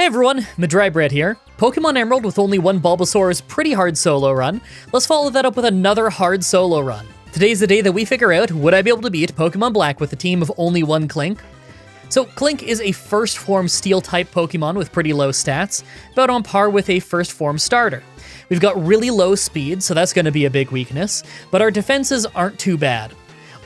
everyone, Mah-Dry-Bread here. Pokemon Emerald with only one Bulbasaur is pretty hard solo run. Let's follow that up with another hard solo run. Today's the day that we figure out, would I be able to beat Pokemon Black with a team of only one Klink? So Klink is a first form steel type Pokemon with pretty low stats, about on par with a first form starter. We've got really low speed, so that's going to be a big weakness, but our defenses aren't too bad.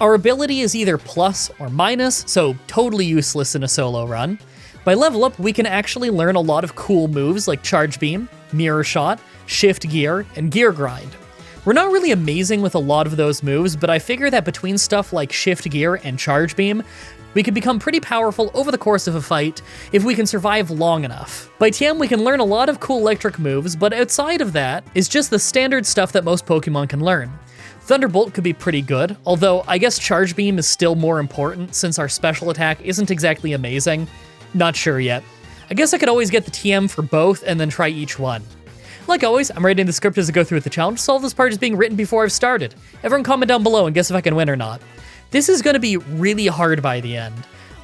Our ability is either plus or minus, so totally useless in a solo run. By level up, we can actually learn a lot of cool moves like Charge Beam, Mirror Shot, Shift Gear, and Gear Grind. We're not really amazing with a lot of those moves, but I figure that between stuff like Shift Gear and Charge Beam, we can become pretty powerful over the course of a fight if we can survive long enough. By TM, we can learn a lot of cool electric moves, but outside of that is just the standard stuff that most Pokemon can learn. Thunderbolt could be pretty good, although I guess Charge Beam is still more important since our special attack isn't exactly amazing. Not sure yet. I guess I could always get the TM for both and then try each one. Like always, I'm writing the script as I go through with the challenge, so all this part is being written before I've started. Everyone comment down below and guess if I can win or not. This is going to be really hard by the end.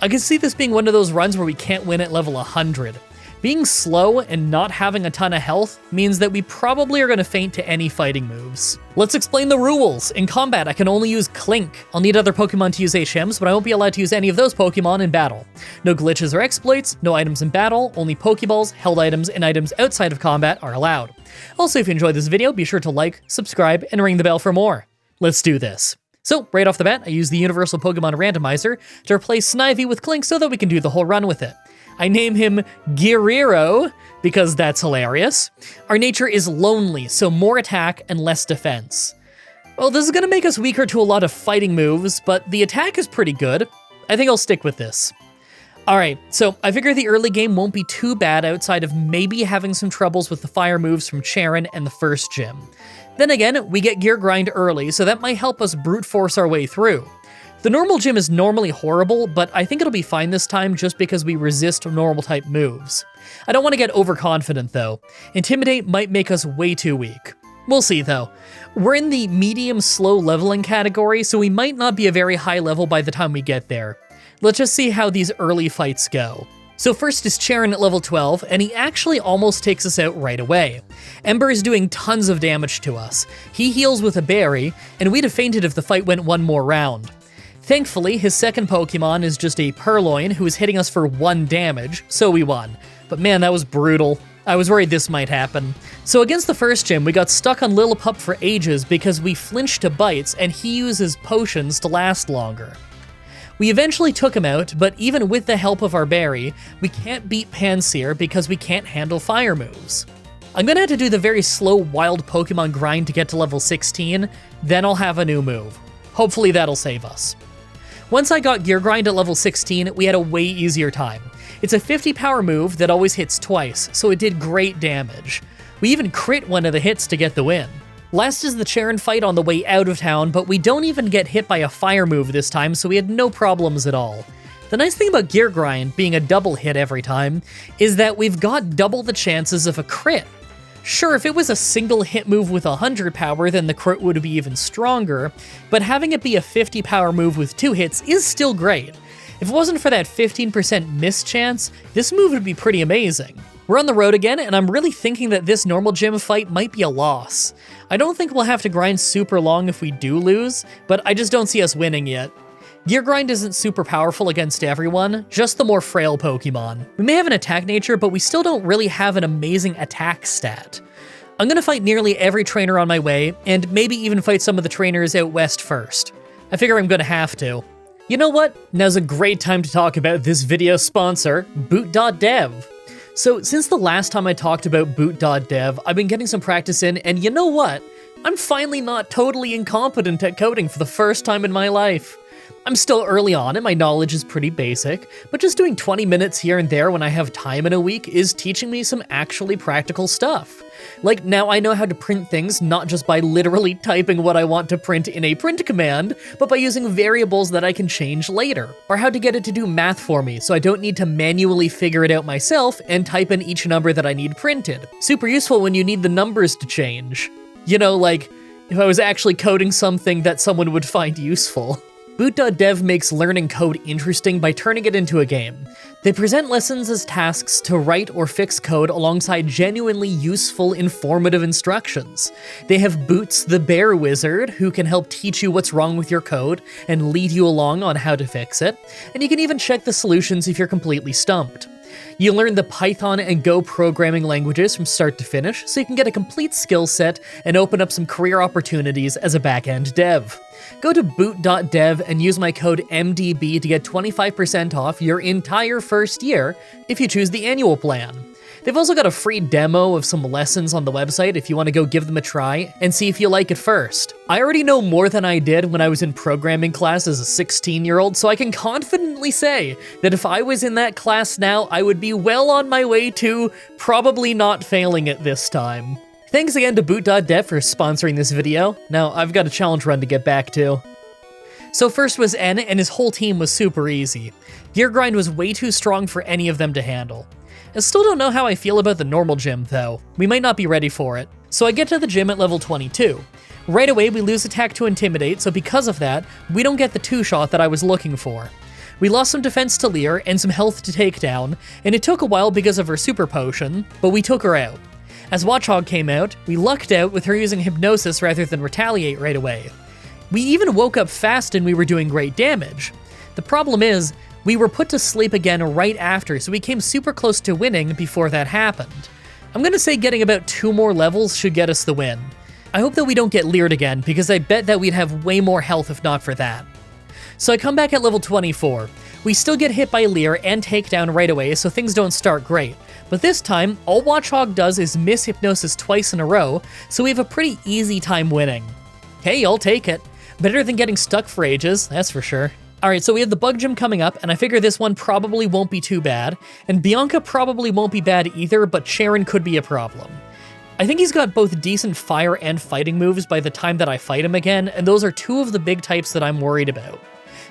I can see this being one of those runs where we can't win at level 100. Being slow and not having a ton of health means that we probably are going to faint to any fighting moves. Let's explain the rules. In combat, I can only use Klink. I'll need other Pokemon to use HMs, but I won't be allowed to use any of those Pokemon in battle. No glitches or exploits, no items in battle, only Pokeballs, held items, and items outside of combat are allowed. Also, if you enjoyed this video, be sure to like, subscribe, and ring the bell for more. Let's do this. So, right off the bat, I use the Universal Pokemon Randomizer to replace Snivy with Klink so that we can do the whole run with it. I name him Guerrero because that's hilarious. Our nature is lonely, so more attack and less defense. Well, this is going to make us weaker to a lot of fighting moves, but the attack is pretty good. I think I'll stick with this. Alright, so I figure the early game won't be too bad outside of maybe having some troubles with the fire moves from Charon and the first gym. Then again, we get Gear Grind early, so that might help us brute force our way through. The normal gym is normally horrible, but I think it'll be fine this time just because we resist normal type moves. I don't want to get overconfident though. Intimidate might make us way too weak. We'll see though. We're in the medium slow leveling category, so we might not be a very high level by the time we get there. Let's just see how these early fights go. So first is Charon at level 12, and he actually almost takes us out right away. Ember is doing tons of damage to us. He heals with a berry, and we'd have fainted if the fight went one more round. Thankfully, his second Pokemon is just a Purloin who is hitting us for 1 damage, so we won. But man, that was brutal. I was worried this might happen. So against the first gym, we got stuck on Lillipup for ages because we flinched to bites and he uses potions to last longer. We eventually took him out, but even with the help of our berry, we can't beat Pansear because we can't handle fire moves. I'm gonna have to do the very slow wild Pokemon grind to get to level 16, then I'll have a new move. Hopefully that'll save us. Once I got Gear Grind at level 16, we had a way easier time. It's a 50 power move that always hits twice, so it did great damage. We even crit one of the hits to get the win. Last is the Charon fight on the way out of town, but we don't even get hit by a fire move this time, so we had no problems at all. The nice thing about Gear Grind being a double hit every time is that we've got double the chances of a crit. Sure, if it was a single hit move with 100 power, then the crit would be even stronger, but having it be a 50 power move with 2 hits is still great. If it wasn't for that 15% miss chance, this move would be pretty amazing. We're on the road again, and I'm really thinking that this normal gym fight might be a loss. I don't think we'll have to grind super long if we do lose, but I just don't see us winning yet. Gear Grind isn't super powerful against everyone, just the more frail Pokemon. We may have an attack nature, but we still don't really have an amazing attack stat. I'm gonna fight nearly every trainer on my way, and maybe even fight some of the trainers out west first. I figure I'm gonna have to. You know what? Now's a great time to talk about this video's sponsor, Boot.dev. So since the last time I talked about Boot.dev, I've been getting some practice in, and you know what? I'm finally not totally incompetent at coding for the first time in my life. I'm still early on and my knowledge is pretty basic, but just doing 20 minutes here and there when I have time in a week is teaching me some actually practical stuff. Like now I know how to print things not just by literally typing what I want to print in a print command, but by using variables that I can change later. Or how to get it to do math for me so I don't need to manually figure it out myself and type in each number that I need printed. Super useful when you need the numbers to change. You know, like if I was actually coding something that someone would find useful. Boot.dev makes learning code interesting by turning it into a game. They present lessons as tasks to write or fix code alongside genuinely useful, informative instructions. They have Boots the Bear Wizard, who can help teach you what's wrong with your code and lead you along on how to fix it, and you can even check the solutions if you're completely stumped. You learn the Python and Go programming languages from start to finish, so you can get a complete skill set and open up some career opportunities as a back-end dev. Go to boot.dev and use my code MDB to get 25% off your entire first year if you choose the annual plan. They've also got a free demo of some lessons on the website if you want to go give them a try and see if you like it first. I already know more than I did when I was in programming class as a 16-year-old, so I can confidently say that if I was in that class now, I would be well on my way to probably not failing it this time. Thanks again to boot.dev for sponsoring this video. Now, I've got a challenge run to get back to. So first was N, and his whole team was super easy. Gear Grind was way too strong for any of them to handle. I still don't know how I feel about the normal gym, though. We might not be ready for it. So I get to the gym at level 22. Right away, we lose attack to Intimidate, so because of that, we don't get the 2-shot that I was looking for. We lost some defense to Lear and some health to Takedown, and it took a while because of her super potion, but we took her out. As Watchog came out, we lucked out with her using Hypnosis rather than Retaliate right away. We even woke up fast and we were doing great damage. The problem is, we were put to sleep again right after, so we came super close to winning before that happened. I'm gonna say getting about 2 more levels should get us the win. I hope that we don't get leered again, because I bet that we'd have way more health if not for that. So I come back at level 24. We still get hit by Lear and Takedown right away, so things don't start great. But this time, all Watchog does is miss Hypnosis twice in a row, so we have a pretty easy time winning. Hey, I'll take it. Better than getting stuck for ages, that's for sure. Alright, so we have the Bug Gym coming up, and I figure this one probably won't be too bad, and Bianca probably won't be bad either, but Sharon could be a problem. I think he's got both decent fire and fighting moves by the time that I fight him again, and those are 2 of the big types that I'm worried about.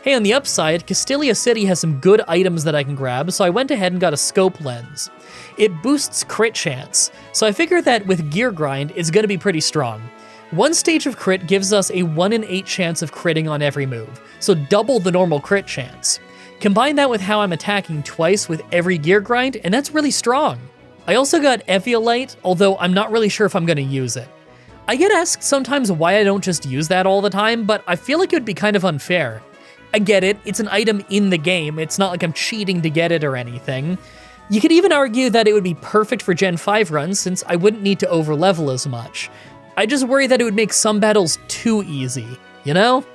Hey, on the upside, Castilia City has some good items that I can grab, so I went ahead and got a scope lens. It boosts crit chance, so I figure that with Gear Grind, it's gonna be pretty strong. 1 stage of crit gives us a 1 in 8 chance of critting on every move, so double the normal crit chance. Combine that with how I'm attacking twice with every Gear Grind, and that's really strong. I also got Eviolite, although I'm not really sure if I'm gonna use it. I get asked sometimes why I don't just use that all the time, but I feel like it would be kind of unfair. I get it, it's an item in the game, it's not like I'm cheating to get it or anything. You could even argue that it would be perfect for Gen 5 runs since I wouldn't need to overlevel as much. I just worry that it would make some battles too easy, you know?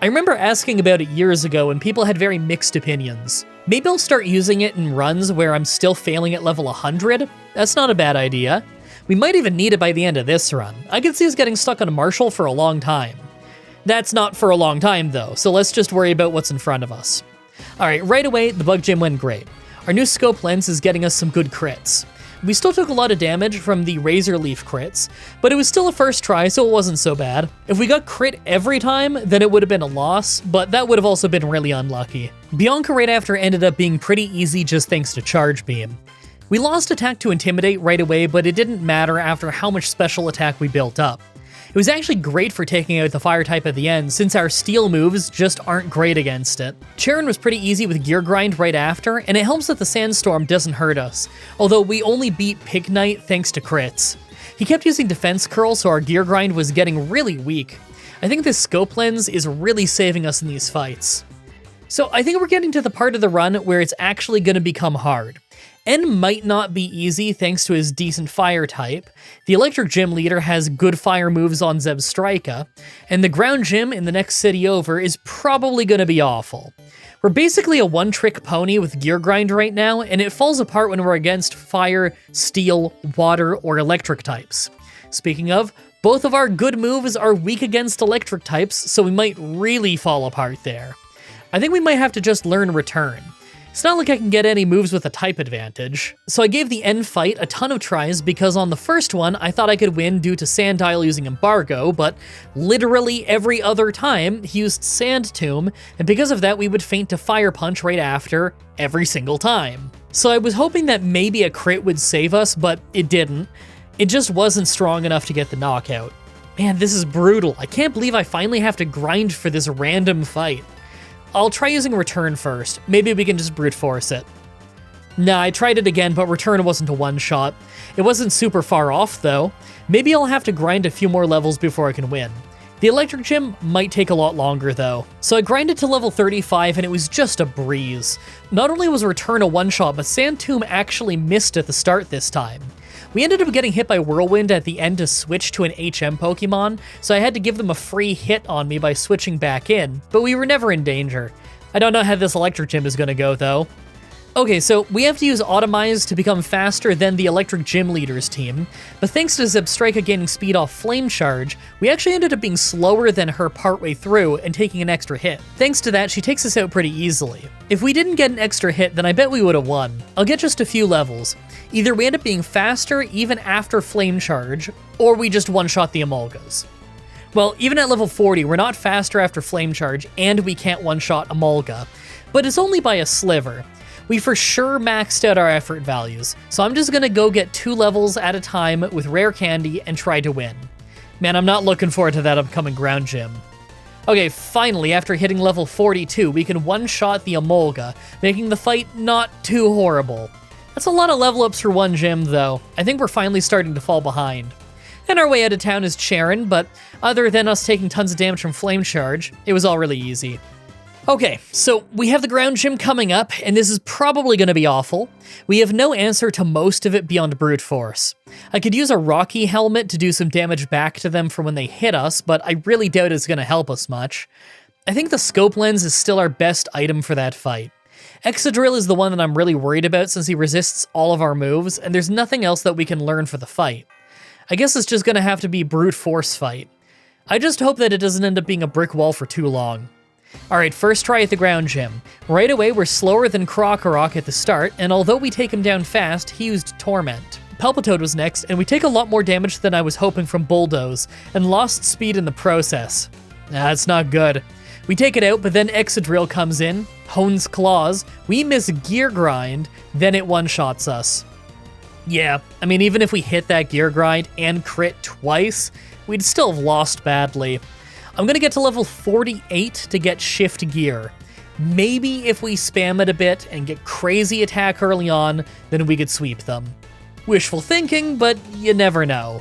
I remember asking about it years ago and people had very mixed opinions. Maybe I'll start using it in runs where I'm still failing at level 100? That's not a bad idea. We might even need it by the end of this run. I could see us getting stuck on a Marshal for a long time. That's not for a long time though, so let's just worry about what's in front of us. Alright, right away, the Bug Gym went great. Our new scope lens is getting us some good crits. We still took a lot of damage from the Razor Leaf crits, but it was still a first try, so it wasn't so bad. If we got crit every time, then it would have been a loss, but that would have also been really unlucky. Bianca right after ended up being pretty easy just thanks to Charge Beam. We lost attack to Intimidate right away, but it didn't matter after how much special attack we built up. It was actually great for taking out the fire type at the end, since our steel moves just aren't great against it. Charon was pretty easy with Gear Grind right after, and it helps that the Sandstorm doesn't hurt us, although we only beat Pig Knight thanks to crits. He kept using Defense Curl, so our Gear Grind was getting really weak. I think this scope lens is really saving us in these fights. So I think we're getting to the part of the run where it's actually going to become hard. N might not be easy thanks to his decent fire type, the Electric Gym Leader has good fire moves on Zebstrika, and the Ground Gym in the next city over is probably going to be awful. We're basically a one-trick pony with Gear Grind right now, and it falls apart when we're against fire, steel, water, or electric types. Speaking of, both of our good moves are weak against electric types, so we might really fall apart there. I think we might have to just learn Return. It's not like I can get any moves with a type advantage. So I gave the end fight a ton of tries because on the first one, I thought I could win due to Sandile using Embargo, but literally every other time, he used Sand Tomb, and because of that, we would feint to Fire Punch right after, every single time. So I was hoping that maybe a crit would save us, but it didn't. It just wasn't strong enough to get the knockout. Man, this is brutal. I can't believe I finally have to grind for this random fight. I'll try using Return first. Maybe we can just brute force it. Nah, I tried it again, but Return wasn't a one-shot. It wasn't super far off, though. Maybe I'll have to grind a few more levels before I can win. The Electric Gym might take a lot longer, though. So I grinded to level 35, and it was just a breeze. Not only was Return a one-shot, but Sandtomb actually missed at the start this time. We ended up getting hit by Whirlwind at the end to switch to an HM Pokemon, so I had to give them a free hit on me by switching back in, but we were never in danger. I don't know how this Electric Gym is gonna go, though. Okay, so we have to use Automize to become faster than the Electric Gym Leader's team, but thanks to Zebstrika gaining speed off Flame Charge, we actually ended up being slower than her partway through and taking an extra hit. Thanks to that, she takes us out pretty easily. If we didn't get an extra hit, then I bet we would have won. I'll get just a few levels. Either we end up being faster even after Flame Charge, or we just one-shot the Emolgas. Well, even at level 40, we're not faster after Flame Charge, and we can't one-shot Emolga, but it's only by a sliver. We for sure maxed out our effort values, so I'm just gonna go get 2 levels at a time with Rare Candy and try to win. Man, I'm not looking forward to that upcoming ground gym. Okay, finally, after hitting level 42, we can one-shot the Emolga, making the fight not too horrible. That's a lot of level ups for one gym, though. I think we're finally starting to fall behind. And our way out of town is Charon, but other than us taking tons of damage from Flame Charge, it was all really easy. Okay, so we have the ground gym coming up, and this is probably going to be awful. We have no answer to most of it beyond brute force. I could use a Rocky helmet to do some damage back to them for when they hit us, but I really doubt it's going to help us much. I think the scope lens is still our best item for that fight. Excadrill is the one that I'm really worried about since he resists all of our moves, and there's nothing else that we can learn for the fight. I guess it's just going to have to be brute force fight. I just hope that it doesn't end up being a brick wall for too long. Alright, first try at the ground gym. Right away, we're slower than Krokorok at the start, and although we take him down fast, he used Torment. Palpitoad was next, and we take a lot more damage than I was hoping from Bulldoze, and lost speed in the process. That's not good. We take it out, but then Excadrill comes in, Hone's Claws, we miss Gear Grind, then it one-shots us. Yeah, I mean, even if we hit that Gear Grind and crit twice, we'd still have lost badly. I'm gonna get to level 48 to get Shift Gear. Maybe if we spam it a bit and get crazy attack early on, then we could sweep them. Wishful thinking, but you never know.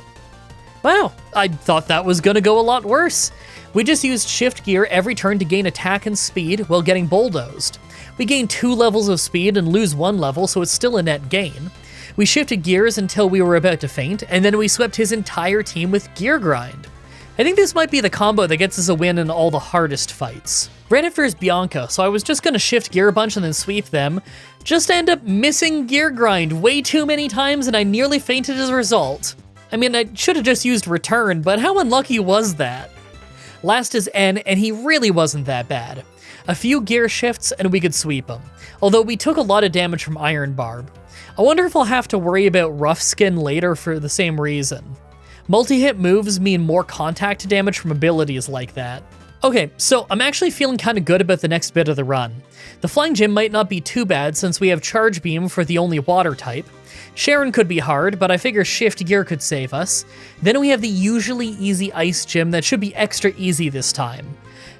Wow, I thought that was gonna go a lot worse. We just used Shift Gear every turn to gain attack and speed while getting bulldozed. We gain 2 levels of speed and lose 1 level, so it's still a net gain. We shifted gears until we were about to faint, and then we swept his entire team with Gear Grind. I think this might be the combo that gets us a win in all the hardest fights. Right after is Bianca, so I was just gonna shift gear a bunch and then sweep them. Just end up missing Gear Grind way too many times and I nearly fainted as a result. I mean, I should have just used Return, but how unlucky was that? Last is N, and he really wasn't that bad. A few gear shifts and we could sweep him, although we took a lot of damage from Iron Barb. I wonder if I'll have to worry about Rough Skin later for the same reason. Multi-hit moves mean more contact damage from abilities like that. Okay, so I'm actually feeling kind of good about the next bit of the run. The Flying Gym might not be too bad since we have Charge Beam for the only water type. Sharon could be hard, but I figure Shift Gear could save us. Then we have the usually easy Ice Gym that should be extra easy this time.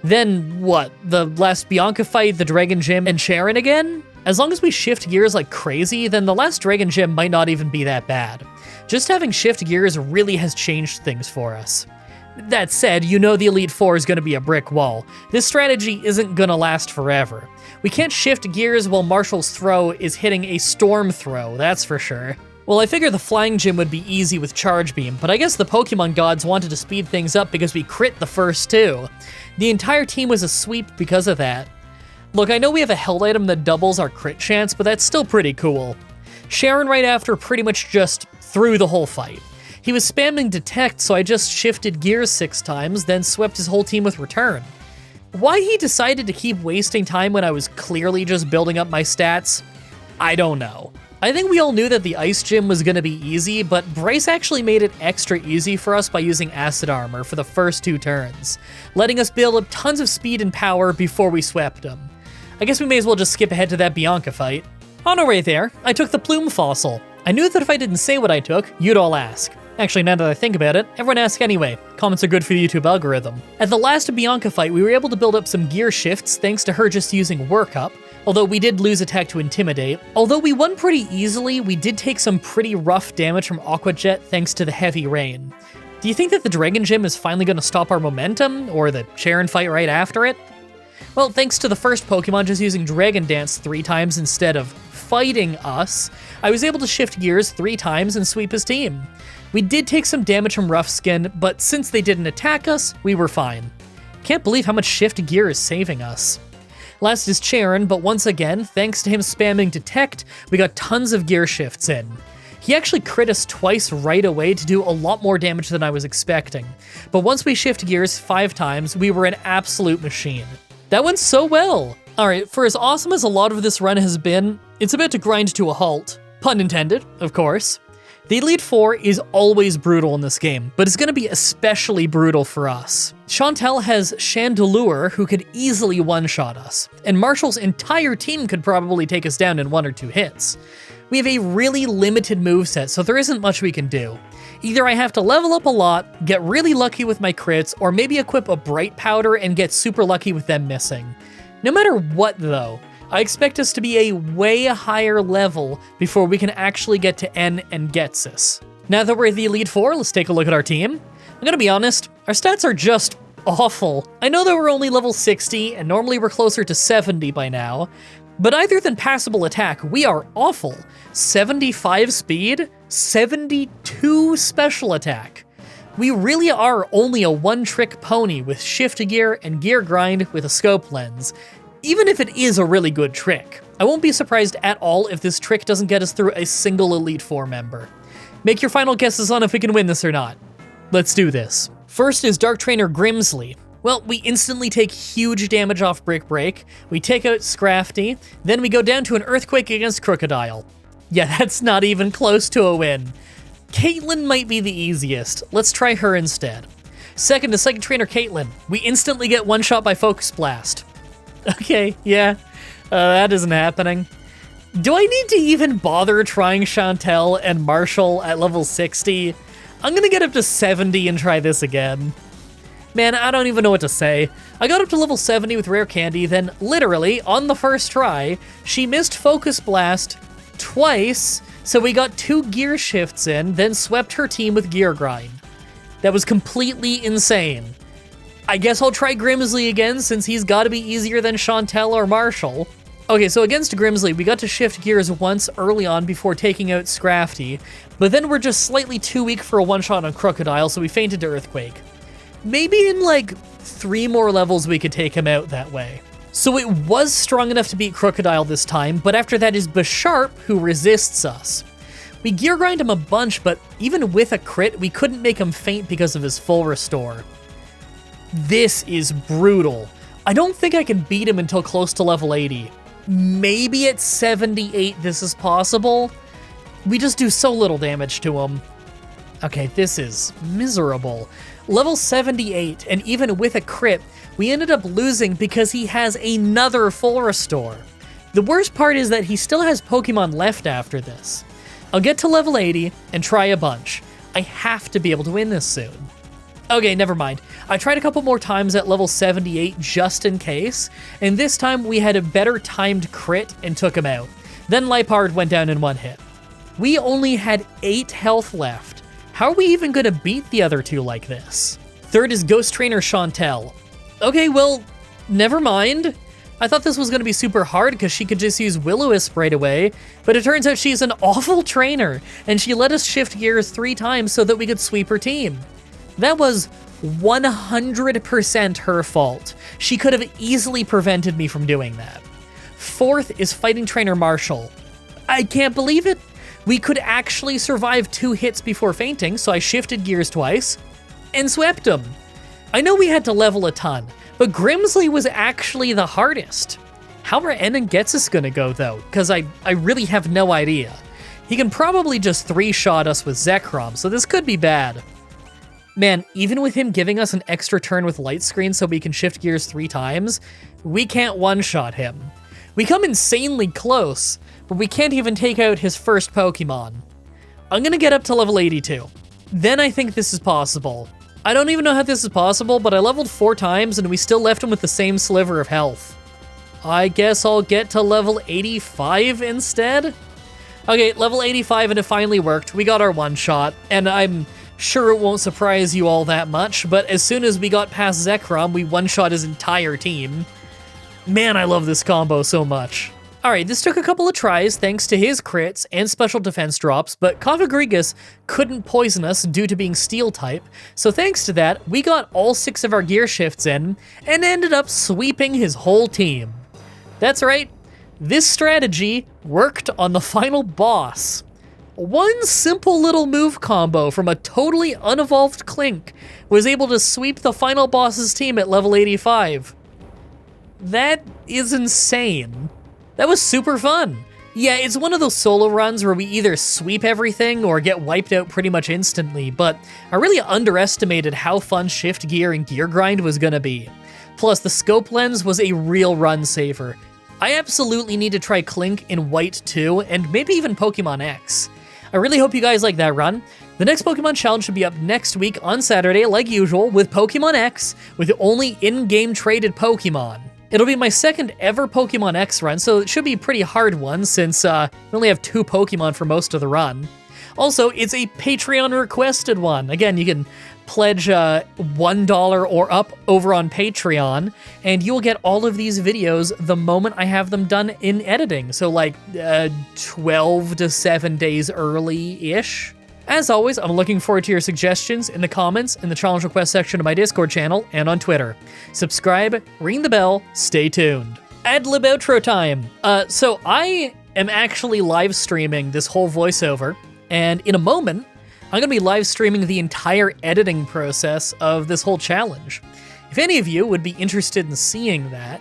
Then what, the last Bianca fight, the Dragon Gym, and Sharon again? As long as we shift gears like crazy, then the last Dragon Gym might not even be that bad. Just having shift gears really has changed things for us. That said, you know the Elite Four is going to be a brick wall. This strategy isn't going to last forever. We can't shift gears while Marshall's throw is hitting a storm throw, that's for sure. Well, I figure the Flying Gym would be easy with Charge Beam, but I guess the Pokemon gods wanted to speed things up because we crit the first 2. The entire team was a sweep because of that. Look, I know we have a held item that doubles our crit chance, but that's still pretty cool. Sharon right after pretty much just threw the whole fight. He was spamming Detect, so I just shifted gears 6 times, then swept his whole team with Return. Why he decided to keep wasting time when I was clearly just building up my stats, I don't know. I think we all knew that the Ice Gym was going to be easy, but Bryce actually made it extra easy for us by using Acid Armor for the first 2 turns, letting us build up tons of speed and power before we swept him. I guess we may as well just skip ahead to that Bianca fight. On our way there, I took the Plume Fossil. I knew that if I didn't say what I took, you'd all ask. Actually, now that I think about it, everyone ask anyway. Comments are good for the YouTube algorithm. At the last Bianca fight, we were able to build up some gear shifts thanks to her just using Work Up, although we did lose attack to Intimidate. Although we won pretty easily, we did take some pretty rough damage from Aqua Jet thanks to the heavy rain. Do you think that the Dragon Gym is finally going to stop our momentum, or the Sharon fight right after it? Well, thanks to the first Pokemon just using Dragon Dance 3 times instead of fighting us, I was able to shift gears 3 times and sweep his team. We did take some damage from Rough Skin, but since they didn't attack us, we were fine. Can't believe how much shift gear is saving us. Last is Charon, but once again, thanks to him spamming Detect, we got tons of gear shifts in. He actually crit us twice right away to do a lot more damage than I was expecting, but once we shift gears 5 times, we were an absolute machine. That went so well! Alright, for as awesome as a lot of this run has been, it's about to grind to a halt. Pun intended, of course. The Elite Four is always brutal in this game, but it's going to be especially brutal for us. Chantel has Chandelure, who could easily one-shot us, and Marshall's entire team could probably take us down in 1 or 2 hits. We have a really limited moveset, so there isn't much we can do. Either I have to level up a lot, get really lucky with my crits, or maybe equip a Bright Powder and get super lucky with them missing. No matter what though, I expect us to be a way higher level before we can actually get to N and Getsus. Now that we're the Elite Four, let's take a look at our team. I'm gonna be honest, our stats are just awful. I know that we're only level 60, and normally we're closer to 70 by now, but other than passable attack, we are awful. 75 speed, 72 special attack. We really are only a one-trick pony with shift gear and gear grind with a scope lens. Even if it is a really good trick, I won't be surprised at all if this trick doesn't get us through a single Elite Four member. Make your final guesses on if we can win this or not. Let's do this. First is Dark Trainer Grimsley. Well, we instantly take huge damage off Brick Break, we take out Scrafty, then we go down to an Earthquake against Crocodile. Yeah, that's not even close to a win. Caitlyn might be the easiest. Let's try her instead. Second is Psychic Trainer Caitlyn. We instantly get one-shot by Focus Blast. Okay, yeah, that isn't happening. Do I need to even bother trying Chantel and Marshall at level 60? I'm gonna get up to 70 and try this again. Man, I don't even know what to say. I got up to level 70 with Rare Candy, then literally, on the first try, she missed Focus Blast twice, so we got 2 gear shifts in, then swept her team with Gear Grind. That was completely insane. I guess I'll try Grimsley again, since he's gotta be easier than Chantel or Marshall. Okay, so against Grimsley, we got to shift gears once early on before taking out Scrafty, but then we're just slightly too weak for a one-shot on Crocodile, so we fainted to Earthquake. Maybe in like 3 more levels we could take him out that way. So it was strong enough to beat Crocodile this time, but after that is Bisharp, who resists us. We gear grind him a bunch, but even with a crit, we couldn't make him faint because of his full restore. This is brutal. I don't think I can beat him until close to level 80. Maybe at 78 this is possible? We just do so little damage to him. Okay, this is miserable. Level 78, and even with a crit, we ended up losing because he has another full restore. The worst part is that he still has Pokemon left after this. I'll get to level 80 and try a bunch. I have to be able to win this soon. Okay, never mind. I tried a couple more times at level 78 just in case, and this time we had a better timed crit and took him out. Then Liepard went down in 1 hit. We only had 8 health left. How are we even gonna beat the other 2 like this? Third is Ghost Trainer Chantel. Okay, well, never mind. I thought this was gonna be super hard because she could just use Will-O-Wisp right away, but it turns out she's an awful trainer, and she let us shift gears 3 times so that we could sweep her team. That was 100% her fault. She could have easily prevented me from doing that. Fourth is Fighting Trainer Marshall. I can't believe it. We could actually survive 2 hits before fainting, so I shifted gears twice and swept him. I know we had to level a ton, but Grimsley was actually the hardest. How are N and Getsus gonna go though? Because I really have no idea. He can probably just 3-shot us with Zekrom, so this could be bad. Man, even with him giving us an extra turn with Light Screen so we can shift gears 3 times, we can't one-shot him. We come insanely close, but we can't even take out his first Pokemon. I'm gonna get up to level 82. then I think this is possible. I don't even know how this is possible, but I leveled 4 times and we still left him with the same sliver of health. I guess I'll get to level 85 instead? Okay, level 85 and it finally worked. We got our one-shot, and I'm sure it won't surprise you all that much, but as soon as we got past Zekrom, we one-shot his entire team. Man, I love this combo so much. Alright, this took a couple of tries thanks to his crits and special defense drops, but Kavagrigus couldn't poison us due to being steel type, so thanks to that, we got all 6 of our gear shifts in, and ended up sweeping his whole team. That's right, this strategy worked on the final boss. One simple little move combo from a totally unevolved Klink was able to sweep the final boss's team at level 85. That is insane. That was super fun. Yeah, it's one of those solo runs where we either sweep everything or get wiped out pretty much instantly, but I really underestimated how fun shift gear and gear grind was gonna be. Plus, the scope lens was a real run saver. I absolutely need to try Klink in White 2, and maybe even Pokemon X. I really hope you guys like that run. The next Pokemon Challenge should be up next week on Saturday, like usual, with Pokemon X, with only in-game traded Pokemon. It'll be my second ever Pokemon X run, so it should be a pretty hard one since we only have 2 Pokemon for most of the run. Also, it's a Patreon requested one. Again, you can pledge $1 or up over on Patreon, and you'll get all of these videos the moment I have them done in editing, so like 12 to 7 days early-ish. As always, I'm looking forward to your suggestions in the comments, in the challenge request section of my Discord channel, and on Twitter. Subscribe, ring the bell, stay tuned. Ad-lib outro time. So I am actually live streaming this whole voiceover, and in a moment, I'm gonna be live streaming the entire editing process of this whole challenge. If any of you would be interested in seeing that,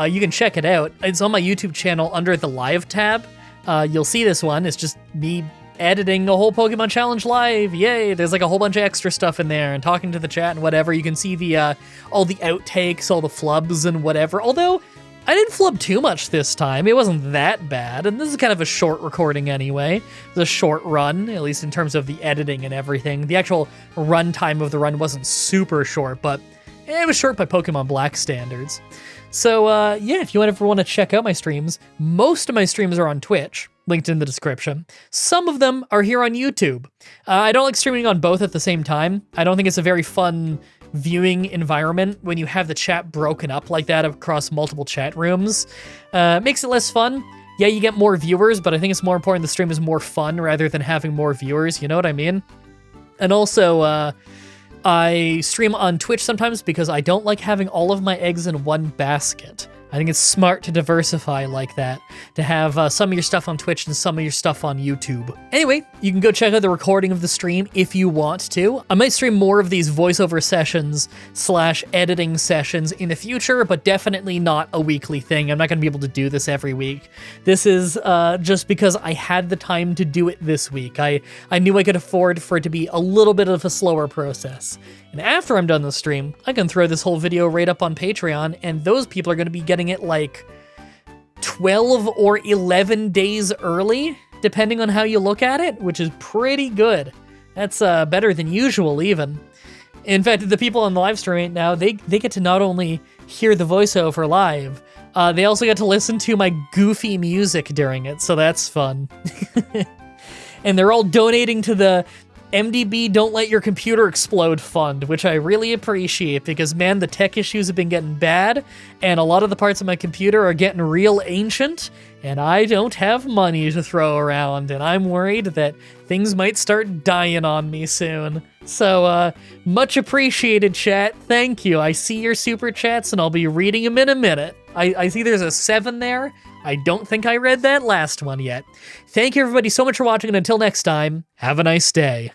you can check it out. It's on my YouTube channel under the live tab. You'll see this one, it's just me editing a whole Pokemon Challenge live, yay! There's like a whole bunch of extra stuff in there and talking to the chat and whatever. You can see the all the outtakes, all the flubs and whatever, although I didn't flub too much this time. It wasn't that bad, and this is kind of a short recording anyway. It's a short run, at least in terms of the editing and everything. The actual run time of the run wasn't super short, but it was short by Pokemon Black standards. So yeah, if you ever want to check out my streams, most of my streams are on Twitch, linked in the description. Some of them are here on YouTube. I don't like streaming on both at the same time. I don't think it's a very fun viewing environment when you have the chat broken up like that across multiple chat rooms. Makes it less fun. Yeah, you get more viewers, but I think it's more important the stream is more fun rather than having more viewers, you know what I mean? And also, I stream on Twitch sometimes because I don't like having all of my eggs in one basket. I think it's smart to diversify like that, to have some of your stuff on Twitch and some of your stuff on YouTube. Anyway, you can go check out the recording of the stream if you want to. I might stream more of these voiceover sessions / editing sessions in the future, but definitely not a weekly thing. I'm not going to be able to do this every week. This is just because I had the time to do it this week. I knew I could afford for it to be a little bit of a slower process. And after I'm done the stream, I can throw this whole video right up on Patreon, and those people are going to be getting it like 12 or 11 days early, depending on how you look at it, which is pretty good. That's better than usual, even. In fact, the people on the live stream right now, they get to not only hear the voiceover live, they also get to listen to my goofy music during it, so that's fun. And they're all donating to the MDB Don't Let Your Computer Explode Fund, which I really appreciate because, man, the tech issues have been getting bad, and a lot of the parts of my computer are getting real ancient, and I don't have money to throw around, and I'm worried that things might start dying on me soon. So, much appreciated, chat. Thank you. I see your super chats, and I'll be reading them in a minute. I see there's a 7 there. I don't think I read that last one yet. Thank you, everybody, so much for watching, and until next time, have a nice day.